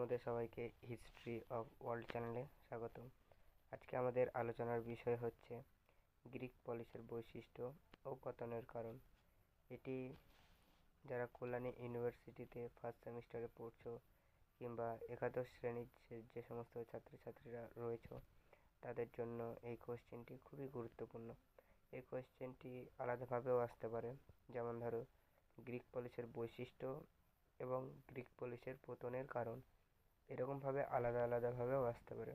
তোমাদের সবাইকে history of world চ্যানেলে স্বাগতম। আজকে আমাদের আলোচনার বিষয় হচ্ছে গ্রিক পলিসের বৈশিষ্ট্য ও পতনের কারণ। এটি যারা কল্যাণী ইউনিভার্সিটিতে ফার্স্ট সেমিস্টারে পড়ছো কিংবা একাদশ শ্রেণীর যে সমস্ত ছাত্রছাত্রীরা রয়েছে তাদের জন্য এই কোশ্চেনটি খুবই গুরুত্বপূর্ণ। এই কোশ্চেনটি আলাদাভাবেও আসতে পারে, যেমন ধরো গ্রিক পলিসের বৈশিষ্ট্য এবং গ্রিক পলিসের পতনের কারণ, এরকমভাবে আলাদাভাবেও আসতে পারে।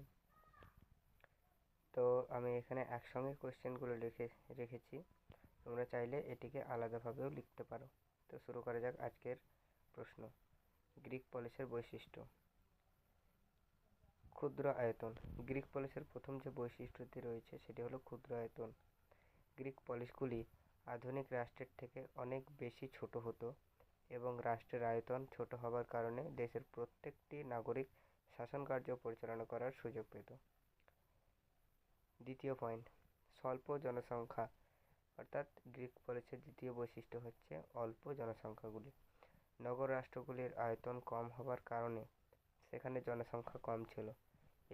তো আমি এখানে একসঙ্গে কোশ্চেনগুলো রেখেছি, তোমরা চাইলে এটিকে আলাদাভাবেও লিখতে পারো। তো শুরু করা যাক আজকের প্রশ্ন। গ্রিক পলিসের বৈশিষ্ট্য। ক্ষুদ্র আয়তন। গ্রিক পলিসের প্রথম যে বৈশিষ্ট্যটি রয়েছে সেটি হলো ক্ষুদ্র আয়তন। গ্রিক পলিসগুলি আধুনিক রাষ্ট্রের থেকে অনেক বেশি ছোট হতো এবং রাষ্ট্রের আয়তন ছোট হবার কারণে দেশের প্রত্যেকটি নাগরিক শাসন কার্য পরিচালনা করার সুযোগ পেত। দ্বিতীয় পয়েন্ট, স্বল্প জনসংখ্যা। অর্থাৎ গ্রিক পলিসের দ্বিতীয় বৈশিষ্ট্য হচ্ছে অল্প জনসংখ্যাগুলি। নগর রাষ্ট্রগুলির আয়তন কম হবার কারণে সেখানে জনসংখ্যা কম ছিল।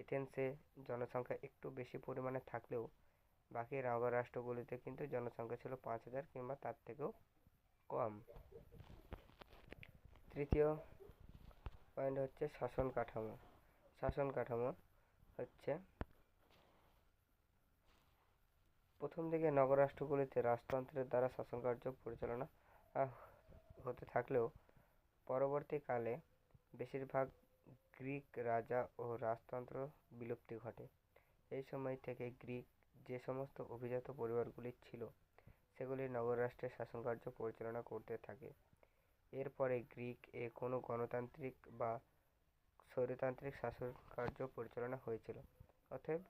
এথেন্সে জনসংখ্যা একটু বেশি পরিমাণে থাকলেও বাকি নগর রাষ্ট্রগুলিতে কিন্তু জনসংখ্যা ছিল 5,000 কিংবা তার থেকেও কম। তৃতীয় পয়েন্ট হচ্ছে শাসন কাঠামো। শাসন কাঠামো হচ্ছে প্রথম দিকে নগর রাষ্ট্রগুলিতে রাজতন্ত্রের দ্বারা শাসন কার্য পরিচালনা হতে থাকলেও পরবর্তীকালে বেশিরভাগ গ্রিক রাজা ও রাজতন্ত্র বিলুপ্তি ঘটে। এই সময় থেকে গ্রিক যে সমস্ত অভিজাত পরিবারগুলি ছিল সেগুলি নগর রাষ্ট্রের শাসন কার্য পরিচালনা করতে থাকে। এরপরে গ্রিক এ কোনো গণতান্ত্রিক বা স্বৈরতান্ত্রিক শাসন কার্য পরিচালনা হয়েছিল। অতএব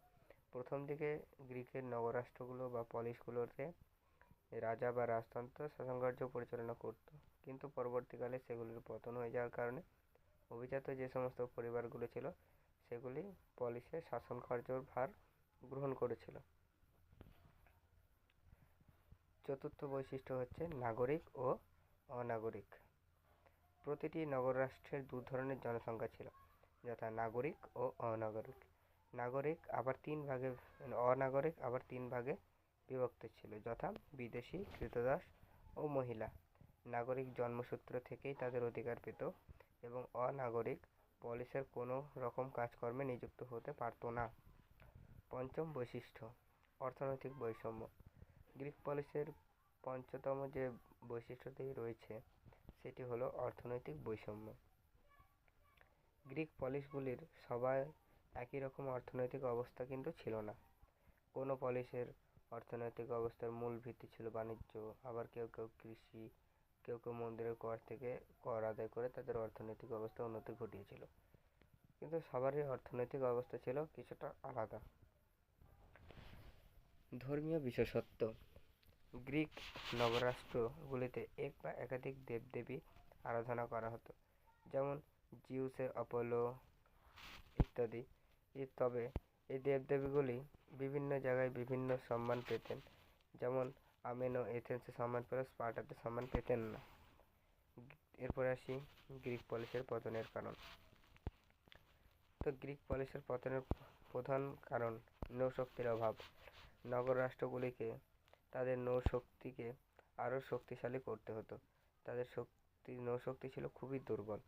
প্রথম দিকে গ্রিকের নগরাষ্ট্রগুলো বা পলিসগুলোতে রাজা বা রাজতন্ত্র শাসনকার্য পরিচালনা করত, কিন্তু পরবর্তীকালে সেগুলির পতন হয়ে যাওয়ার কারণে অভিজাত যে সমস্ত পরিবারগুলো ছিল সেগুলি পলিসের শাসন কার্যর ভার গ্রহণ করেছিল। চতুর্থ বৈশিষ্ট্য হচ্ছে নাগরিক ও অনাগরিক। প্রতিটি নগর রাষ্ট্রের দু ধরনের জনসংখ্যা ছিল, যথা নাগরিক ও অনাগরিক। নাগরিক আবার অনাগরিক আবার তিন ভাগে বিভক্ত ছিল, যথা বিদেশি, ক্রীতদাস ও মহিলা। নাগরিক জন্মসূত্র থেকেই তাদের অধিকার পেত এবং অনাগরিক পলিসের কোনো রকম কাজকর্মে নিযুক্ত হতে পারত না। পঞ্চম বৈশিষ্ট্য, অর্থনৈতিক বৈষম্য। গ্রিক পলিসের পঞ্চতম যে বৈশিষ্ট্যটি রয়েছে সেটি হলো অর্থনৈতিক বৈষম্য। গ্রিক পলিসগুলির সবাই একই রকম অর্থনৈতিক অবস্থা কিন্তু ছিল না। কোনো পলিসের অর্থনৈতিক অবস্থার মূল ভিত্তি ছিল বাণিজ্য, আবার কেউ কেউ কৃষি, কেউ কেউ মন্দিরের কর থেকে কর আদায় করে তাদের অর্থনৈতিক অবস্থা উন্নতি ঘটিয়েছিল, কিন্তু সবারই অর্থনৈতিক অবস্থা ছিল কিছুটা আলাদা। ধর্মীয় বিশেষত্ব। গ্রিক নগরাষ্ট্রগুলিতে এক বা একাধিক দেবদেবী আরাধনা করা হতো, যেমন জিউসের অ্যাপোলো ইত্যাদি। তবে এই দেবদেবীগুলি বিভিন্ন জায়গায় বিভিন্ন সম্মান পেতেন, যেমন আমেনো এথেন্সে সম্মান পেলেও স্পার্টাতে সম্মান পেতেন না। এরপরে আসি গ্রিক পলিসের পতনের কারণ। তো গ্রিক পলিসের পতনের প্রধান কারণ নৌশক্তির অভাব। নগর রাষ্ট্রগুলিকে তাদের নৌশক্তিকে আরও শক্তিশালী করতে হতো। তাদের নৌশক্তি ছিল খুবই দুর্বল।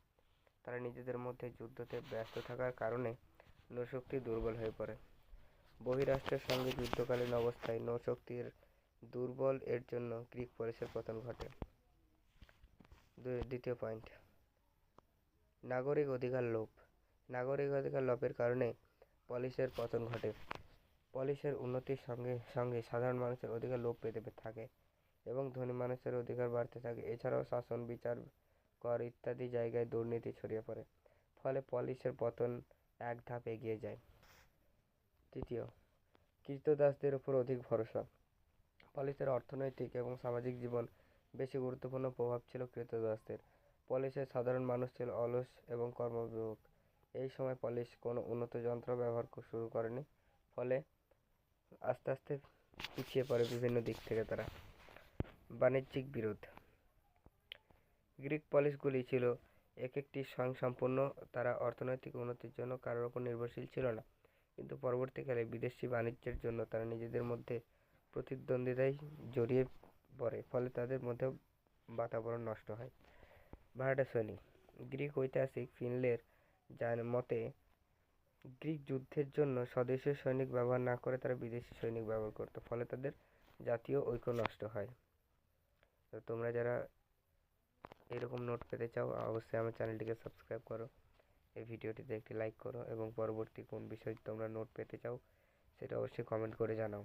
তারা নিজেদের মধ্যে যুদ্ধতে ব্যস্ত থাকার কারণে নৌশক্তি দুর্বল হয়ে পড়ে। বহিরাষ্ট্রের সঙ্গে যুদ্ধকালীন অবস্থায় নৌশক্তির দুর্বল এর জন্য গ্রিক পলিসের পতন ঘটে। দ্বিতীয় পয়েন্ট, নাগরিক অধিকার লোভ। নাগরিক অধিকার লোভের কারণে পলিসের পতন ঘটে। পলিসের উন্নতির সঙ্গে সঙ্গে সাধারণ মানুষের অধিকার লোপ পেতে থাকে এবং ধনী মানুষের অধিকার বাড়তে থাকে। এছাড়াও শাসন, বিচার, কর ইত্যাদি জায়গায় দুর্নীতি ছড়িয়ে পড়ে, ফলে পলিসের পতন এক ধাপ এগিয়ে যায়। তৃতীয়, ক্রীতদাসদের উপর অধিক ভরসা। পলিসের অর্থনৈতিক এবং সামাজিক জীবন বেশি গুরুত্বপূর্ণ প্রভাব ছিল ক্রীতদাসদের। পলিসের সাধারণ মানুষ ছিল অলস এবং কর্মবিমুখ। এই সময় পলিস কোনো উন্নত যন্ত্র ব্যবহার শুরু করেনি, ফলে আস্তে আস্তে পিছিয়ে পড়ে বিভিন্ন দিক থেকে তারা। বাণিজ্যিক বিরোধ। গ্রিক পলিসগুলি ছিল একটি স্বয়ংসম্পূর্ণ, তারা অর্থনৈতিক উন্নতির জন্য কারোর উপর নির্ভরশীল ছিল না, কিন্তু পরবর্তীকালে বিদেশি বাণিজ্যের জন্য তারা নিজেদের মধ্যে প্রতিদ্বন্দ্বিতায় জড়িয়ে পড়ে, ফলে তাদের মধ্যে বাতাবরণ নষ্ট হয়। ভাড়াটে সৈনিক। গ্রিক ঐতিহাসিক ফিনলের যার মতে গ্রিক যুদ্ধের জন্য স্বদেশীয় সৈনিক ব্যবহার না করে তারা বিদেশি সৈনিক ব্যবহার করতো, ফলে তাদের জাতীয় ঐক্য নষ্ট হয়। তো তোমরা যারা এরকম নোট পেতে চাও অবশ্যই আমার চ্যানেলটিকে সাবস্ক্রাইব করো, এই ভিডিওটিতে একটি লাইক করো এবং পরবর্তী কোন বিষয়ে তোমরা নোট পেতে চাও সেটা অবশ্যই কমেন্ট করে জানাও।